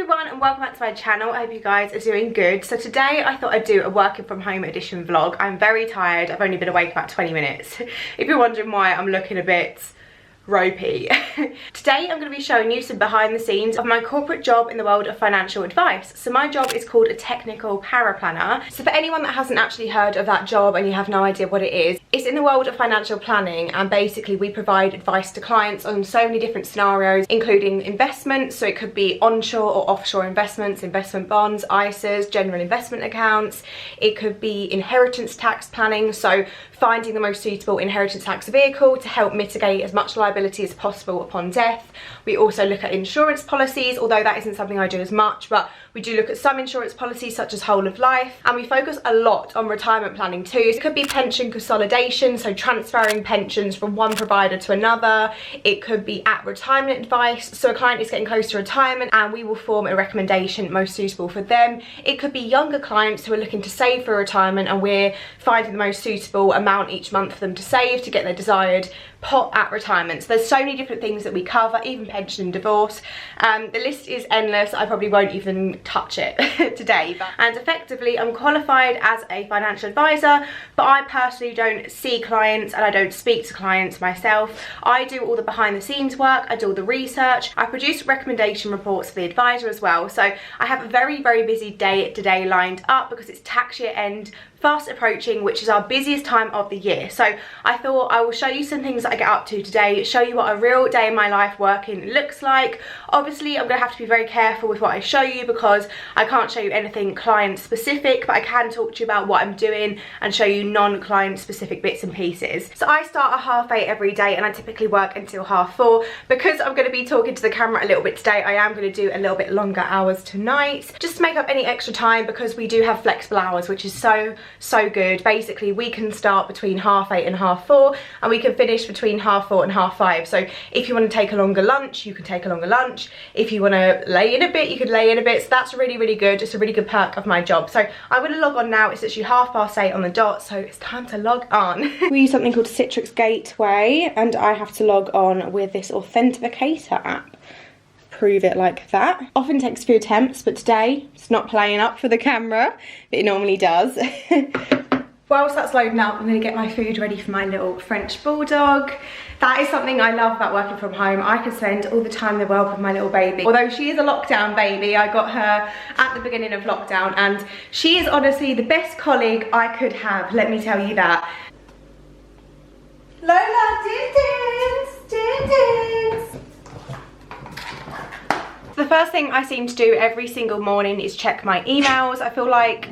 everyone and welcome back to my channel. I hope you guys are doing good. So today I thought I'd do a working from home edition vlog. I'm very tired. I've only been awake about 20 minutes. If you're wondering why I'm looking a bit ropey. Today I'm going to be showing you some behind the scenes of my corporate job in the world of financial advice. So my job is called a Technical Paraplanner. So for anyone that hasn't actually heard of that job and you have no idea what it is, it's in the world of financial planning, and basically we provide advice to clients on so many different scenarios, including investments. So it could be onshore or offshore investments, investment bonds, ISAs, general investment accounts. It could be inheritance tax planning, so finding the most suitable inheritance tax vehicle to help mitigate as much liability as possible upon death. We also look at insurance policies, although that isn't something I do as much, but we do look at some insurance policies such as whole of life, and we focus a lot on retirement planning too. So it could be pension consolidation, so transferring pensions from one provider to another. It could be at retirement advice, so a client is getting close to retirement and we will form a recommendation most suitable for them. It could be younger clients who are looking to save for retirement and we're finding the most suitable amount each month for them to save to get their desired pot at retirement. So there's so many different things that we cover, even pension and divorce. The list is endless. I probably won't even touch it today. And effectively I'm qualified as a financial advisor, but I personally don't see clients and I don't speak to clients myself. I do all the behind the scenes work, I do all the research, I produce recommendation reports for the advisor as well. So I have a very busy day today lined up because it's tax year end fast approaching, which is our busiest time of the year. So I thought I will show you some things that I get up to today, show you what a real day in my life working looks like. Obviously I'm going to have to be very careful with what I show you because I can't show you anything client specific, but I can talk to you about what I'm doing and show you non-client specific bits and pieces. So I start at 8:30 every day and I typically work until 4:30. Because I'm going to be talking to the camera a little bit today, I am going to do a little bit longer hours tonight just to make up any extra time, because we do have flexible hours, which is so good. Basically we can start between 8:30 and 4:30 and we can finish between 4:30 and 5:30. So if you want to take a longer lunch, you can take a longer lunch. If you want to lay in a bit, you could lay in a bit. So that's really good. It's a really good perk of my job. So I'm going to log on now. It's actually 8:30 on the dot, so it's time to log on. We use something called Citrix Gateway and I have to log on with this authenticator app. Prove it like that. Often takes a few attempts, but today it's not playing up for the camera, but it normally does. Whilst that's loading up, I'm going to get my food ready for my little French bulldog. That is something I love about working from home. I can spend all the time in the world with my little baby. Although she is a lockdown baby, I got her at the beginning of lockdown and she is honestly the best colleague I could have, let me tell you that. Lola, dins. The first thing I seem to do every single morning is check my emails. I feel like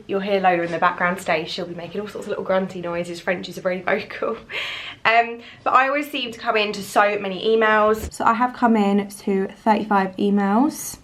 you'll hear Lola in the background today. She'll be making all sorts of little grunty noises. Frenchies are very vocal. But I always seem to come into so many emails. So I have come in to 35 emails.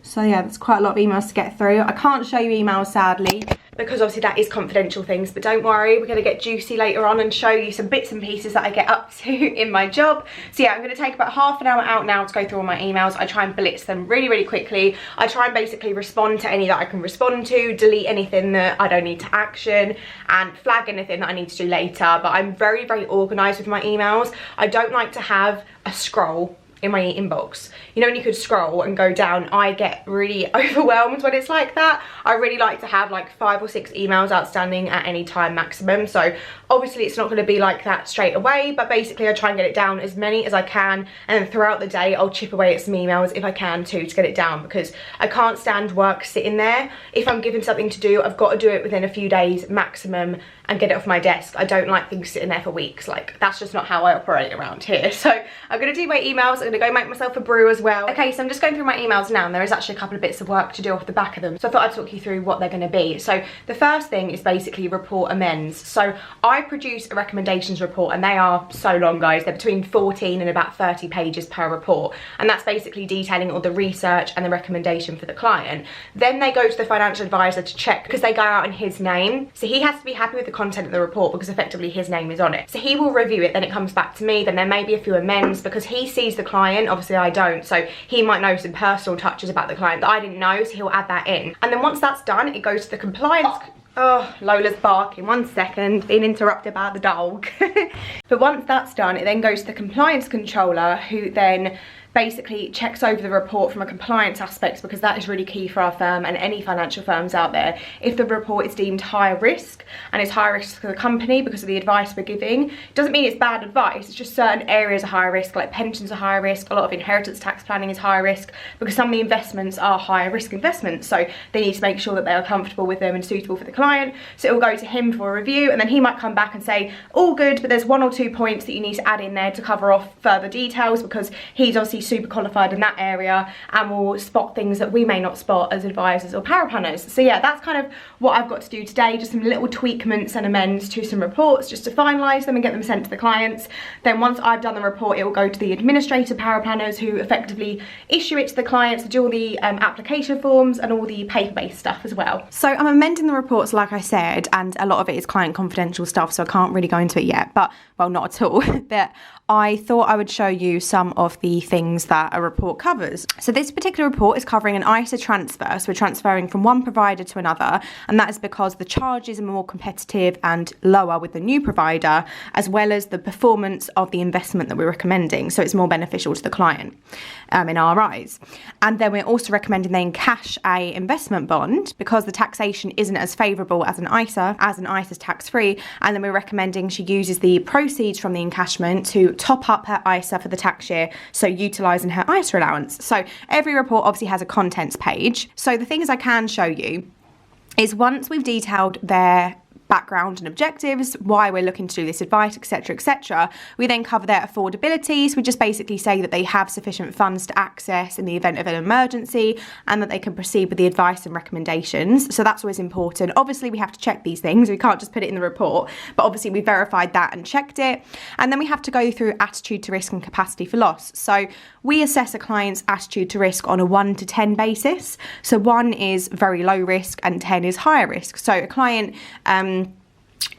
So yeah, there's quite a lot of emails to get through. I can't show you emails sadly, because obviously that is confidential things, but don't worry, we're going to get juicy later on and show you some bits and pieces that I get up to in my job. So yeah, I'm going to take about half an hour out now to go through all my emails. I try and blitz them really quickly. I try and basically respond to any that I can respond to, delete anything that I don't need to action, and flag anything that I need to do later. But I'm very organised with my emails. I don't like to have a scroll in my inbox. You know when you could scroll and go down, I get really overwhelmed when it's like that. I really like to have like 5 or 6 emails outstanding at any time maximum. So obviously it's not going to be like that straight away, but basically I try and get it down as many as I can, and then throughout the day I'll chip away at some emails if I can too to get it down, because I can't stand work sitting there. If I'm given something to do, I've got to do it within a few days maximum and get it off my desk. I don't like things sitting there for weeks. Like, that's just not how I operate around here. So I'm going to do my emails. I'm going to go make myself a brew as well. Okay, so I'm just going through my emails now, and there is actually a couple of bits of work to do off the back of them. So I thought I'd talk you through what they're going to be. So the first thing is basically report amends. So I produce a recommendations report, and they are so long, guys. They're between 14 and about 30 pages per report. And that's basically detailing all the research and the recommendation for the client. Then they go to the financial advisor to check, because they go out in his name. So he has to be happy with the content of the report because effectively his name is on it. So he will review it, then it comes back to me, then there may be a few amends because he sees the client, obviously I don't, so he might know some personal touches about the client that I didn't know, so he'll add that in. And then once that's done, it goes to the compliance. Oh, Lola's barking, 1 second, being interrupted by the dog. But once that's done, it then goes to the compliance controller, who then basically checks over the report from a compliance aspect, because that is really key for our firm and any financial firms out there. If the report is deemed high risk, and it's high risk for the company because of the advice we're giving, it doesn't mean it's bad advice, it's just certain areas are high risk, like pensions are high risk, a lot of inheritance tax planning is high risk, because some of the investments are higher risk investments, so they need to make sure that they are comfortable with them and suitable for the client. So it will go to him for a review, and then he might come back and say, all good, but there's 1 or 2 points that you need to add in there to cover off further details, because he's obviously super qualified in that area and will spot things that we may not spot as advisors or paraplanners. So yeah, that's kind of what I've got to do today, just some little tweakments and amends to some reports just to finalise them and get them sent to the clients. Then once I've done the report, it will go to the administrator paraplanners, who effectively issue it to the clients to do all the application forms and all the paper-based stuff as well. So I'm amending the reports, like I said, and a lot of it is client confidential stuff, so I can't really go into it yet, but, well, not at all. But I thought I would show you some of the things that a report covers. So this particular report is covering an ISA transfer, so we're transferring from one provider to another, and that is because the charges are more competitive and lower with the new provider, as well as the performance of the investment that we're recommending, so it's more beneficial to the client in our eyes. And then we're also recommending they encash a investment bond, because the taxation isn't as favourable as an ISA, as an ISA is tax-free, and then we're recommending she uses the proceeds from the encashment to top up her ISA for the tax year, so utilising her ISA allowance. So every report obviously has a contents page. So the things I can show you is, once we've detailed their background and objectives, why we're looking to do this advice, etc, etc, we then cover their affordability. So we just basically say that they have sufficient funds to access in the event of an emergency, and that they can proceed with the advice and recommendations. So that's always important. Obviously we have to check these things, we can't just put it in the report, but obviously we verified that and checked it. And then we have to go through attitude to risk and capacity for loss. So we assess a client's attitude to risk on a 1 to 10 basis. So 1 is very low risk and 10 is higher risk. So a client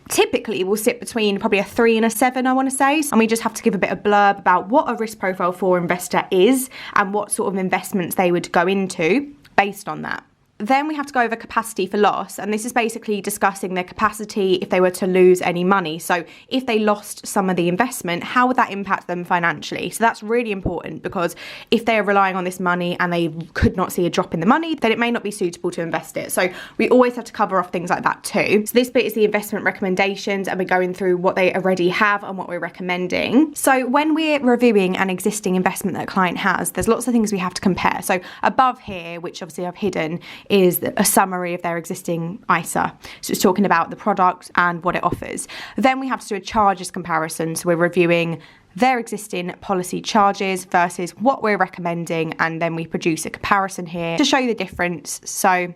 typically will sit between probably a 3 and a 7, I want to say. And we just have to give a bit of blurb about what a risk profile for investor is and what sort of investments they would go into based on that. Then we have to go over capacity for loss, and this is basically discussing their capacity if they were to lose any money. So if they lost some of the investment, how would that impact them financially? So that's really important, because if they're relying on this money and they could not see a drop in the money, then it may not be suitable to invest it. So we always have to cover off things like that too. So this bit is the investment recommendations, and we're going through what they already have and what we're recommending. So when we're reviewing an existing investment that a client has, there's lots of things we have to compare. So above here, which obviously I've hidden, is a summary of their existing ISA. So it's talking about the product and what it offers. Then we have to do a charges comparison. So we're reviewing their existing policy charges versus what we're recommending, and then we produce a comparison here to show you the difference. So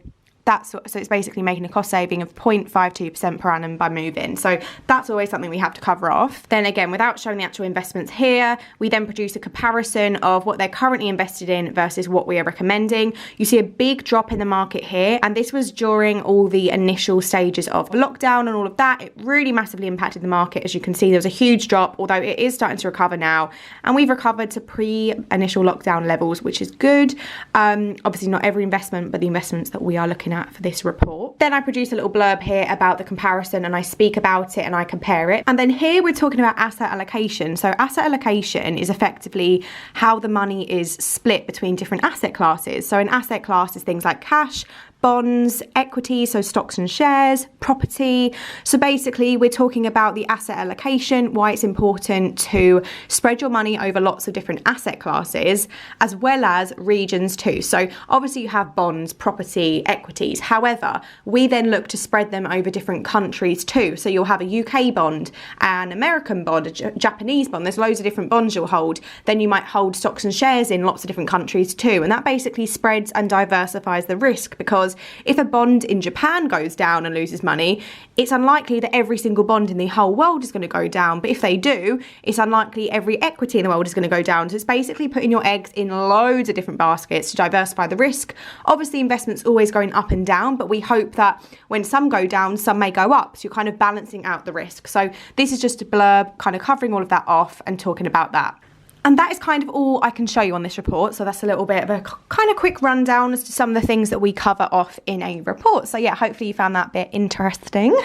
it's basically making a cost saving of 0.52% per annum by moving. So that's always something we have to cover off. Then again, without showing the actual investments here, we then produce a comparison of what they're currently invested in versus what we are recommending. You see a big drop in the market here, and this was during all the initial stages of lockdown and all of that. It really massively impacted the market. As you can see, there was a huge drop, although it is starting to recover now, and we've recovered to pre-initial lockdown levels, which is good. Obviously not every investment, but the investments that we are looking at for this report. Then I produce a little blurb here about the comparison, and I speak about it and I compare it. And then here we're talking about asset allocation. So asset allocation is effectively how the money is split between different asset classes. So an asset class is things like cash, bonds, equity, so stocks and shares, property. So basically we're talking about the asset allocation, why it's important to spread your money over lots of different asset classes, as well as regions too. So obviously you have bonds, property, equities. However, we then look to spread them over different countries too. So you'll have a UK bond, an American bond, a Japanese bond. There's loads of different bonds you'll hold. Then you might hold stocks and shares in lots of different countries too. And that basically spreads and diversifies the risk, because if a bond in Japan goes down and loses money, it's unlikely that every single bond in the whole world is going to go down. But if they do, it's unlikely every equity in the world is going to go down. So it's basically putting your eggs in loads of different baskets to diversify the risk. Obviously, investment's always going up and down, but we hope that when some go down, some may go up. So you're kind of balancing out the risk. So this is just a blurb kind of covering all of that off and talking about that. And that is kind of all I can show you on this report. So that's a little bit of a kind of quick rundown as to some of the things that we cover off in a report. So yeah, hopefully you found that bit interesting.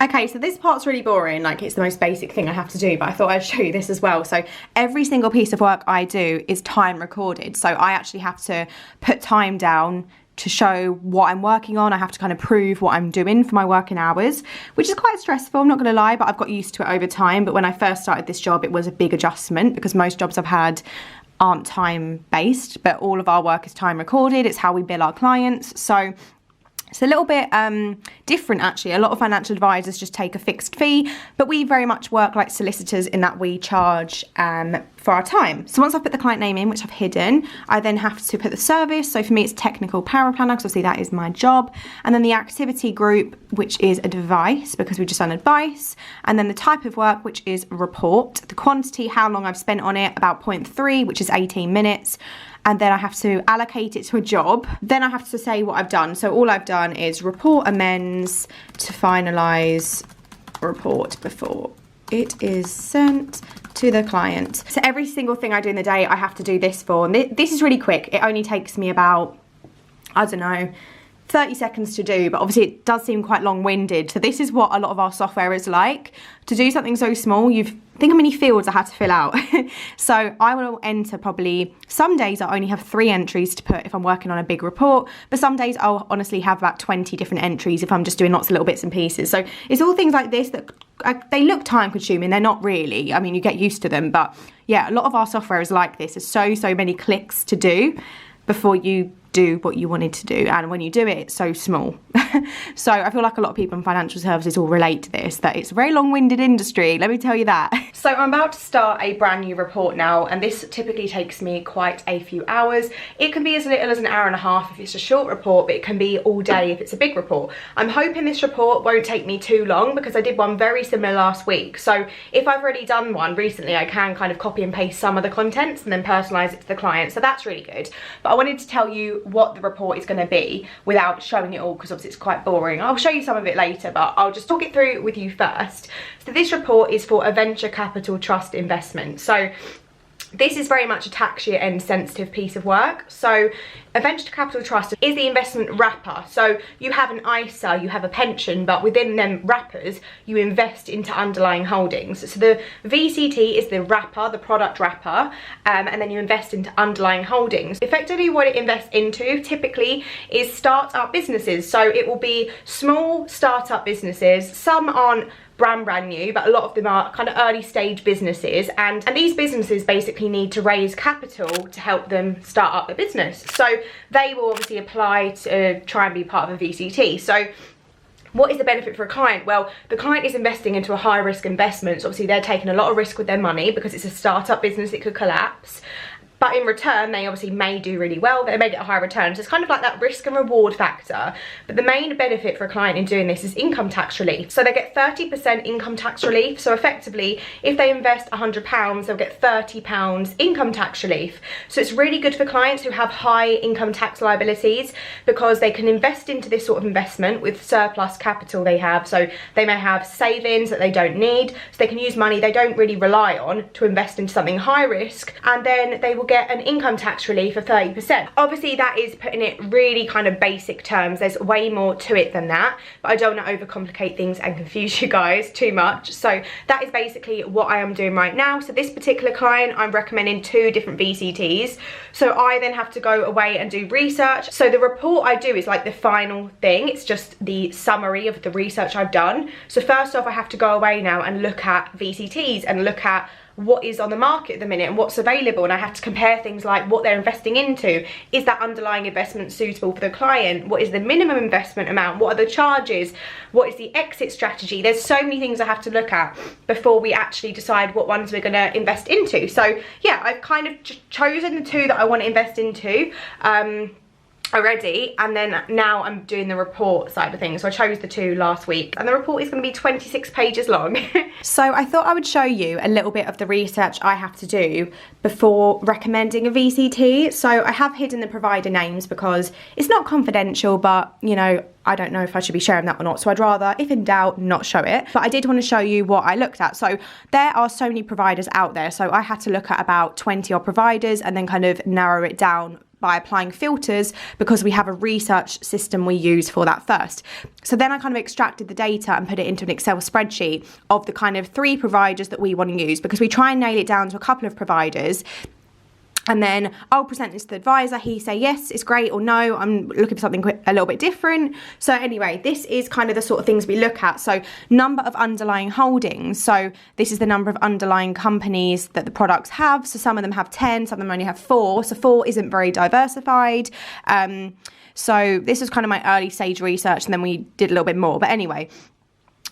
Okay, so this part's really boring, like it's the most basic thing I have to do, but I thought I'd show you this as well. So every single piece of work I do is time recorded. So I actually have to put time down to show what I'm working on. I have to kind of prove what I'm doing for my working hours, which is quite stressful, I'm not gonna lie, but I've got used to it over time. But when I first started this job, it was a big adjustment because most jobs I've had aren't time based, but all of our work is time recorded. It's how we bill our clients. So it's a little bit different actually. A lot of financial advisors just take a fixed fee, but we very much work like solicitors in that we charge for our time. So once I've put the client name in, which I've hidden, I then have to put the service. So for me, it's Technical Paraplanner, because obviously that is my job. And then the activity group, which is advice, because we've just done advice. And then the type of work, which is report. The quantity, how long I've spent on it, about 0.3, which is 18 minutes. And then I have to allocate it to a job. Then I have to say what I've done. So all I've done is report amends to finalise report before it is sent to the client. So every single thing I do in the day, I have to do this for. And this is really quick. It only takes me about, I don't know, 30 seconds to do, but obviously it does seem quite long-winded. So this is what a lot of our software is like. To do something so small, think how many fields I had to fill out. So I will enter probably, some days I only have 3 entries to put if I'm working on a big report, but some days I'll honestly have about 20 different entries if I'm just doing lots of little bits and pieces. So it's all things like this that they look time consuming, they're not really. I mean, you get used to them, but yeah, a lot of our software is like this. There's so many clicks to do before you do what you wanted to do, and when you do it, it's so small. So I feel like a lot of people in financial services will relate to this, that it's a very long-winded industry, let me tell you that. So I'm about to start a brand new report now, and this typically takes me quite a few hours. It can be as little as an hour and a half if it's a short report, but it can be all day if it's a big report. I'm hoping this report won't take me too long because I did one very similar last week. So if I've already done one recently, I can kind of copy and paste some of the contents and then personalize it to the client. So that's really good. But I wanted to tell you what the report is going to be without showing it all, because obviously it's quite boring. I'll show you some of it later, but I'll just talk it through with you first. So this report is for a venture capital trust investment. So this is very much a tax year end sensitive piece of work. So a venture capital trust is the investment wrapper. So you have an ISA, you have a pension, but within them wrappers, you invest into underlying holdings. So the VCT is the wrapper, the product wrapper, and then you invest into underlying holdings. Effectively what it invests into typically is start-up businesses. So it will be small start-up businesses. Some aren't brand new, but a lot of them are kind of early stage businesses, and these businesses basically need to raise capital to help them start up their business. So they will obviously apply to try and be part of a VCT. So what is the benefit for a client? Well, the client is investing into a high risk investment. So obviously they're taking a lot of risk with their money because it's a startup business, it could collapse. But in return, they obviously may do really well. They may get a high return. So it's kind of like that risk and reward factor. But the main benefit for a client in doing this is income tax relief. So they get 30% income tax relief. So effectively, if they invest £100, they'll get £30 income tax relief. So it's really good for clients who have high income tax liabilities, because they can invest into this sort of investment with surplus capital they have. So they may have savings that they don't need. So they can use money they don't really rely on to invest into something high risk. And then they will get an income tax relief of 30%. Obviously that is putting it really kind of basic terms. There's way more to it than that, but I don't want to overcomplicate things and confuse you guys too much. So that is basically what I am doing right now. So this particular client, I'm recommending 2 different VCTs. So I then have to go away and do research. So the report I do is like the final thing. It's just the summary of the research I've done. So first off, I have to go away now and look at VCTs and look at what is on the market at the minute and what's available, and I have to compare things like what they're investing into. Is that underlying investment suitable for the client? What is the minimum investment amount? What are the charges? What is the exit strategy? There's so many things I have to look at before we actually decide what ones we're going to invest into. So yeah, I've kind of chosen the 2 that I want to invest into already, and then now I'm doing the report side of things. So I chose the 2 last week, and the report is going to be 26 pages long. So I thought I would show you a little bit of the research I have to do before recommending a VCT. So I have hidden the provider names because it's not confidential, but you know, I don't know if I should be sharing that or not, so I'd rather, if in doubt, not show it. But I did want to show you what I looked at. So there are so many providers out there, so I had to look at about 20 odd providers and then kind of narrow it down by applying filters because we have a research system we use for that first. So then I kind of extracted the data and put it into an Excel spreadsheet of the kind of 3 providers that we want to use, because we try and nail it down to a couple of providers. And then I'll present this to the advisor. He say, yes, it's great, or no, I'm looking for something a little bit different. So anyway, this is kind of the sort of things we look at. So number of underlying holdings. So this is the number of underlying companies that the products have. So some of them have 10, some of them only have 4. So 4 isn't very diversified. So this was kind of my early stage research, and then we did a little bit more. But anyway,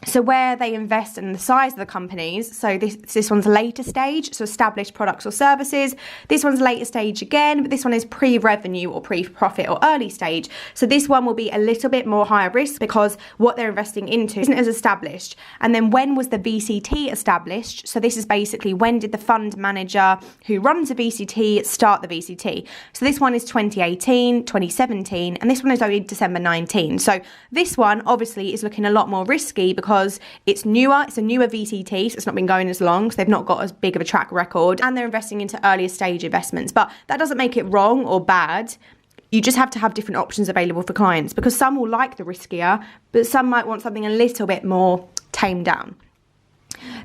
so where they invest and the size of the companies. So this one's later stage, so established products or services. This one's later stage again, but this one is pre-revenue or pre-profit or early stage. So this one will be a little bit more higher risk because what they're investing into isn't as established. And then when was the VCT established? So this is basically when did the fund manager who runs a VCT start the VCT? So this one is 2018, 2017, and this one is only December 19. So this one obviously is looking a lot more risky because it's newer, it's a newer VCT, so it's not been going as long, so they've not got as big of a track record, and they're investing into earlier stage investments. But that doesn't make it wrong or bad. You just have to have different options available for clients, because some will like the riskier, but some might want something a little bit more tamed down.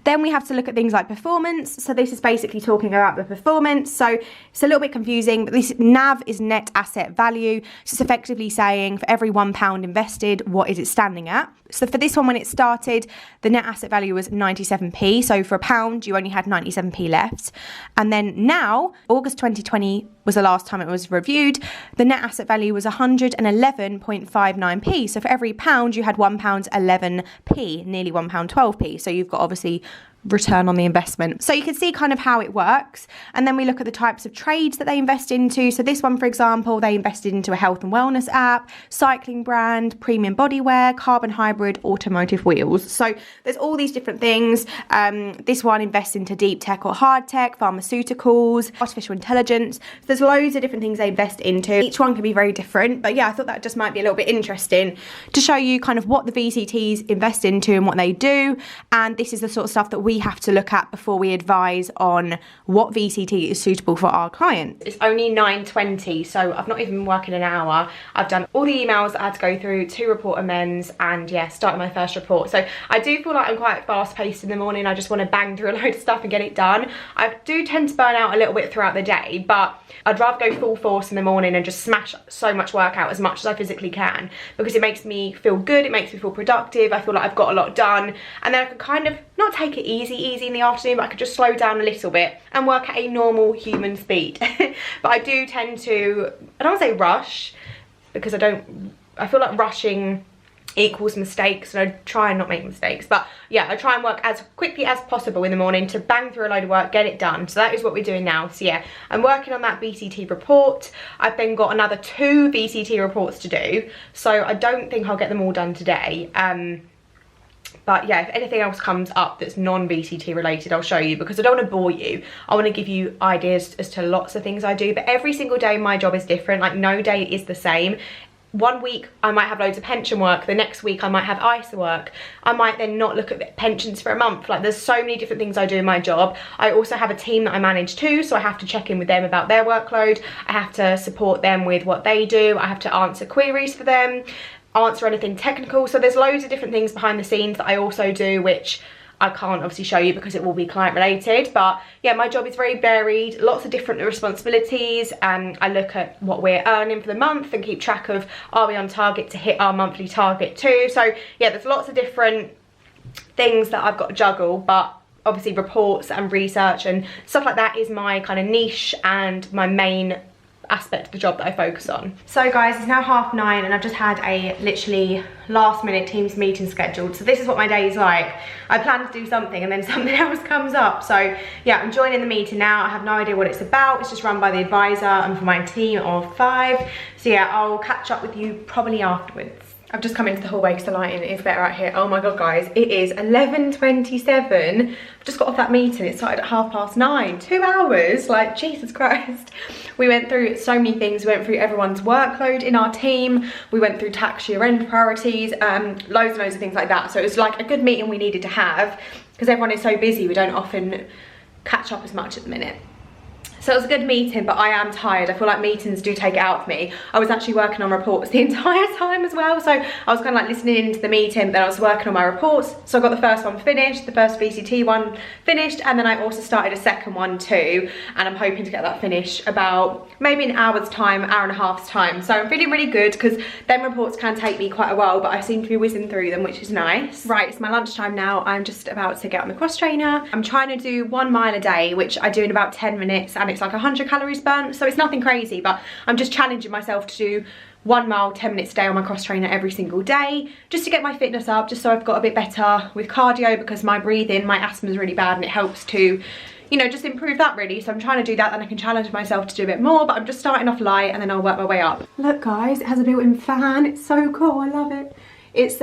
Then we have to look at things like performance. So this is basically talking about the performance. So it's a little bit confusing, but this NAV is net asset value. So it's effectively saying for every £1 invested, what is it standing at? So for this one, when it started, the net asset value was 97p. So for £1, you only had 97p left. And then now, August 2020 was the last time it was reviewed, the net asset value was 111.59p. So for every £1, you had £1.11p, nearly £1.12p. So you've got obviously return on the investment. So you can see kind of how it works. And then we look at the types of trades that they invest into. So this one, for example, they invested into a health and wellness app, cycling brand, premium bodywear, carbon hybrid, automotive wheels. So there's all these different things. This one invests into deep tech or hard tech, pharmaceuticals, artificial intelligence. So there's loads of different things they invest into. Each one can be very different. But yeah, I thought that just might be a little bit interesting to show you kind of what the VCTs invest into and what they do. And this is the sort of stuff that we have to look at before we advise on what VCT is suitable for our clients. It's only 9:20, so I've not even been working an hour. I've done all the emails that I had to go through, 2 report amends, and yeah, started my first report. So I do feel like I'm quite fast paced in the morning. I just want to bang through a load of stuff and get it done. I do tend to burn out a little bit throughout the day, but I'd rather go full force in the morning and just smash so much work out as much as I physically can, because it makes me feel good, it makes me feel productive, I feel like I've got a lot done, and then I can kind of not take it easy in the afternoon, but I could just slow down a little bit and work at a normal human speed. But I do tend to, I don't want to say rush, because I feel like rushing equals mistakes, and I try and not make mistakes. But yeah, I try and work as quickly as possible in the morning to bang through a load of work, get it done. So that is what we're doing now. So yeah, I'm working on that VCT report. I've then got another 2 VCT reports to do, so I don't think I'll get them all done today. But yeah, if anything else comes up that's non-VCT related, I'll show you, because I don't want to bore you. I want to give you ideas as to lots of things I do, but every single day my job is different. Like no day is the same. One week I might have loads of pension work, the next week I might have ISA work, I might then not look at pensions for a month. Like there's so many different things I do in my job. I also have a team that I manage too, so I have to check in with them about their workload, I have to support them with what they do, I have to answer queries for them, answer anything technical. So there's loads of different things behind the scenes that I also do, which I can't obviously show you because it will be client related. But yeah, my job is very varied, lots of different responsibilities. I look at what we're earning for the month and keep track of, are we on target to hit our monthly target too. So yeah, there's lots of different things that I've got to juggle, but obviously reports and research and stuff like that is my kind of niche and my main aspect of the job that I focus on. So guys, it's now 9:30 and I've just had a literally last minute Teams meeting scheduled. So this is what my day is like. I plan to do something and then something else comes up. So yeah, I'm joining the meeting now. I have no idea what it's about. It's just run by the advisor and for my team of 5. So yeah, I'll catch up with you probably afterwards. I've just come into the hallway because the lighting is better out here. Oh my god guys, it is 11:27. I've just got off that meeting. It started at 9:30. 2 hours, like Jesus Christ. We went through so many things. We went through everyone's workload in our team. We went through tax year end priorities, loads and loads of things like that. So it was like a good meeting we needed to have because everyone is so busy. We don't often catch up as much at the minute. So it was a good meeting, but I am tired. I feel like meetings do take it out of me. I was actually working on reports the entire time as well. So I was kind of like listening into the meeting, then I was working on my reports. So I got the first one finished, the first VCT one finished, and then I also started a second one too. And I'm hoping to get that finished about maybe an hour's time, hour and a half's time. So I'm feeling really good because them reports can take me quite a while, but I seem to be whizzing through them, which is nice. Right, it's my lunchtime now. I'm just about to get on the cross trainer. I'm trying to do 1 mile a day, which I do in about 10 minutes, and it's like 100 calories burnt, so it's nothing crazy, but I'm just challenging myself to do 1 mile 10 minutes a day on my cross trainer every single day, just to get my fitness up, just so I've got a bit better with cardio, because my breathing, my asthma is really bad, and it helps to, you know, just improve that really. So I'm trying to do that, then I can challenge myself to do a bit more, but I'm just starting off light and then I'll work my way up. Look guys, it has a built-in fan. It's so cool, I love it. It's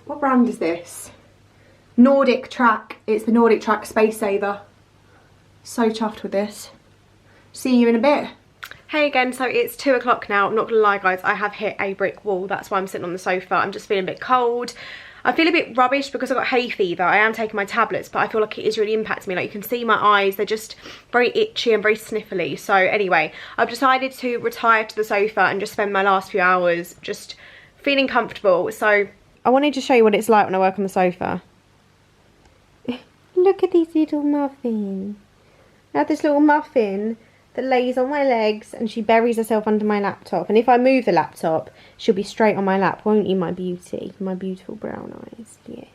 what brand is this? Nordic Track. It's the Nordic Track Space Saver. So chuffed with this. See you in a bit. Hey again, so it's 2 o'clock now. I'm not gonna lie guys, I have hit a brick wall. That's why I'm sitting on the sofa. I'm just feeling a bit cold. I feel a bit rubbish because I've got hay fever. I am taking my tablets, but I feel like it is really impacting me. Like, you can see my eyes, they're just very itchy and very sniffly. So anyway, I've decided to retire to the sofa and just spend my last few hours just feeling comfortable. So I wanted to show you what it's like when I work on the sofa. Look at these little muffins. I have this little muffin that lays on my legs and she buries herself under my laptop. And if I move the laptop, she'll be straight on my lap, won't you, my beauty? My beautiful brown eyes, yes.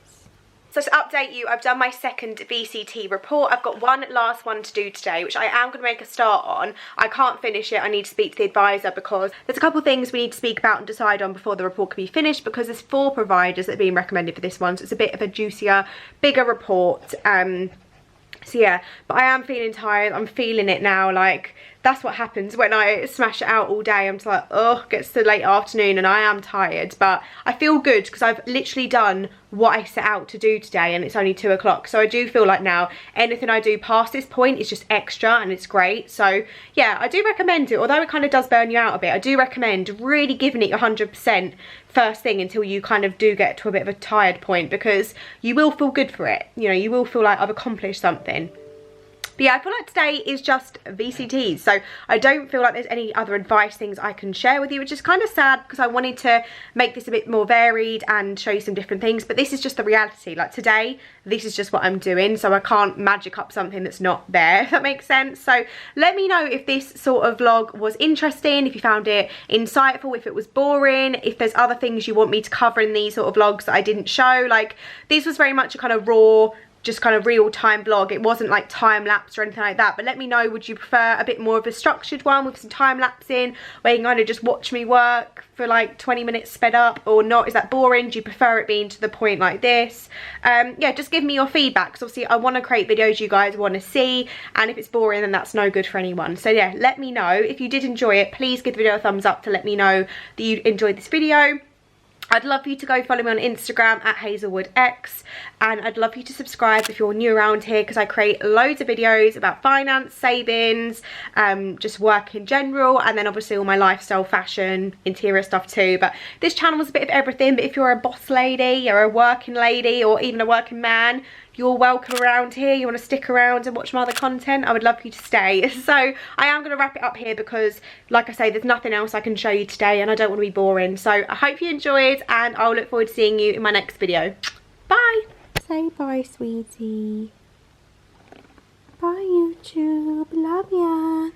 So to update you, I've done my second VCT report. I've got one last one to do today, which I am going to make a start on. I can't finish it. I need to speak to the advisor because there's a couple of things we need to speak about and decide on before the report can be finished, because there's 4 providers that are being recommended for this one. So it's a bit of a juicier, bigger report. So yeah, but I am feeling tired. I'm feeling it now. Like, that's what happens when I smash it out all day. I'm just like, oh, gets to late afternoon and I am tired. But I feel good because I've literally done what I set out to do today, and it's only 2 o'clock. So I do feel like now anything I do past this point is just extra, and it's great. So yeah, I do recommend it. Although it kind of does burn you out a bit, I do recommend really giving it your 100% first thing until you kind of do get to a bit of a tired point, because you will feel good for it. You know, you will feel like I've accomplished something. But yeah, I feel like today is just VCTs, so I don't feel like there's any other advice things I can share with you, which is kind of sad because I wanted to make this a bit more varied and show you some different things, but this is just the reality. Like today, this is just what I'm doing, so I can't magic up something that's not there, if that makes sense. So let me know if this sort of vlog was interesting, if you found it insightful, if it was boring, if there's other things you want me to cover in these sort of vlogs that I didn't show. Like, this was very much a kind of raw, just kind of real-time vlog. It wasn't like time-lapse or anything like that, but let me know, would you prefer a bit more of a structured one with some time-lapse in, where you can kind of just watch me work for like 20 minutes sped up, or not? Is that boring? Do you prefer it being to the point like this? Yeah, just give me your feedback, because obviously I want to create videos you guys want to see, and if it's boring then that's no good for anyone. So yeah, let me know. If you did enjoy it, please give the video a thumbs up to let me know that you enjoyed this video. I'd love for you to go follow me on Instagram at HazelwoodX, and I'd love for you to subscribe if you're new around here, because I create loads of videos about finance, savings, just work in general, and then obviously all my lifestyle, fashion, interior stuff too. But this channel is a bit of everything. But if you're a boss lady, you're a working lady, or even a working man, you're welcome around here. You want to stick around and watch my other content, I would love for you to stay. So I am going to wrap it up here because, like I say, there's nothing else I can show you today and I don't want to be boring. So I hope you enjoyed, and I'll look forward to seeing you in my next video. Bye. Say bye, sweetie. Bye, YouTube. Love ya.